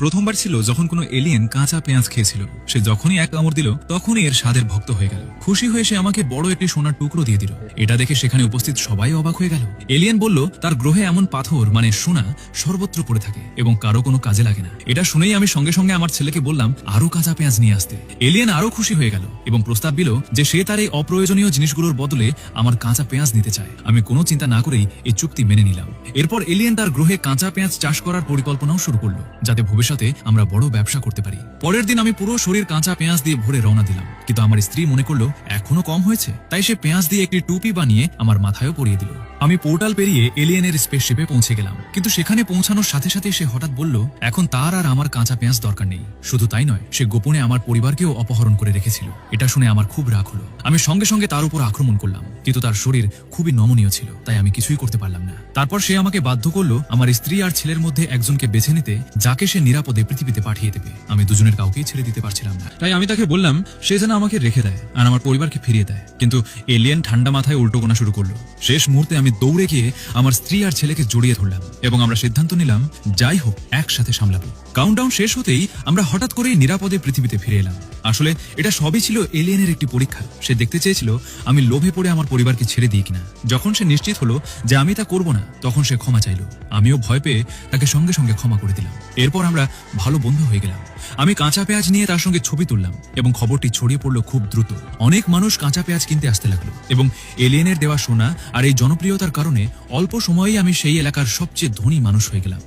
প্রথমবার ছিল যখন কোনো এলিয়েন কাঁচা পেঁয়াজ খেয়েছিল। সে যখনই এক কামড় দিল তখনই এর স্বাদের ভক্ত হয়ে গেল। খুশি হয়ে সে আমাকে বড় একটি সোনার টুকরো দিয়ে দিল। এটা দেখে সেখানে উপস্থিত সবাই অবাক হয়ে গেল। এলিয়েন বলল তার গ্রহে এমন পাথর মানে সোনা সর্বত্র পড়ে থাকে এবং কারো কোনো কাজে লাগে না। এটা শুনেই আমি সঙ্গে সঙ্গে আমার ছেলেকে বললাম আরো কাঁচা পেঁয়াজ নিয়ে আসতে। এলিয়েন আরো খুশি হয়ে গেল এবং প্রস্তাব দিল যে সে তার এই অপ্রয়োজনীয় জিনিসগুলোর বদলে আমার কাঁচা পেঁয়াজ নিতে চায়। আমি কোনো চিন্তা না করেই এই চুক্তি মেনে নিলাম। এরপর এলিয়েন তার গ্রহে কাঁচা পেঁয়াজ চাষ করার পরিকল্পনাও শুরু করলো, যাতে ভবিষ্যতে আমরা বড় ব্যবসা করতে পারি। পরের দিন আমি পুরো শরীর কাঁচা পেঁয়াজ দিয়ে ভরে রওনা দিলাম, কিন্তু আমার স্ত্রী মনে করলো এখনো কম হয়েছে, তাই সে পেঁয়াজ দিয়ে একটি টুপি বানিয়ে আমার মাথায়ও পরিয়ে দিল। আমি পোর্টাল পেরিয়ে এলিয়েনের স্পেসশিপে পৌঁছে গেলাম, কিন্তু সেখানে পৌঁছানোর সাথে সাথে সে হঠাৎ বলল এখন তার আর আমার কাঁচা পেঁয়াজ দরকার নেই। শুধু তাই নয়, সে গোপনে আমার পরিবারকেও অপহরণ করে রেখেছিল। এটা শুনে আমার খুব রাগ হলো। আমি সঙ্গে সঙ্গে তার উপর আক্রমণ করলাম, কিন্তু তার শরীর খুবই নমনীয় ছিল, তাই আমি কিছুই করতে পারলাম না। তারপর সে আমাকে বাধ্য করলো আমার স্ত্রী আর ছেলের মধ্যে একজনকে বেছে নিতে, যাকে সে নিরাপদে পৃথিবীতে পাঠিয়ে দেবে। আমি দুজনের কাউকেই ছেড়ে দিতে পারছিলাম না, তাই আমি তাকে বললাম সে যেন আমাকে রেখে দেয় আর আমার পরিবারকে ফিরিয়ে দেয়। কিন্তু এলিয়েন ঠান্ডা মাথায় উল্টো গোনা শুরু করলো। শেষ মুহূর্তে আমি দৌড়ে গিয়ে আমার স্ত্রী আর ছেলেকে জড়িয়ে ধরলাম এবং আমরা সিদ্ধান্ত নিলাম যাই হোক একসাথে সামলাবো। কাউন্টডাউন শেষ হতেই আমরা হঠাৎ করেই নিরাপদে পৃথিবীতে ফিরে এলাম। আসলে এটা সবই ছিল এলিয়েনের একটি পরীক্ষা। সে দেখতে চেয়েছিল আমি লোভে পড়ে আমার পরিবারকে ছেড়ে দিই কিনা। যখন সে নিশ্চিত হলো যে আমি তা করব না, তখন সে ক্ষমা চাইল। আমিও ভয় পেয়ে তাকে সঙ্গে সঙ্গে ক্ষমা করে দিলাম। এরপর আমরা ভালো বন্ধু হয়ে গেলাম। আমি কাঁচা পেঁয়াজ নিয়ে তার সঙ্গে ছবি তুললাম এবং খবরটি ছড়িয়ে পড়লো খুব দ্রুত। অনেক মানুষ কাঁচা পেঁয়াজ কিনতে আসতে লাগলো এবং এলিয়েনের দেওয়া সোনা আর এই জনপ্রিয়তার কারণে অল্প সময়েই আমি সেই এলাকার সবচেয়ে ধনী মানুষ হয়ে গেলাম।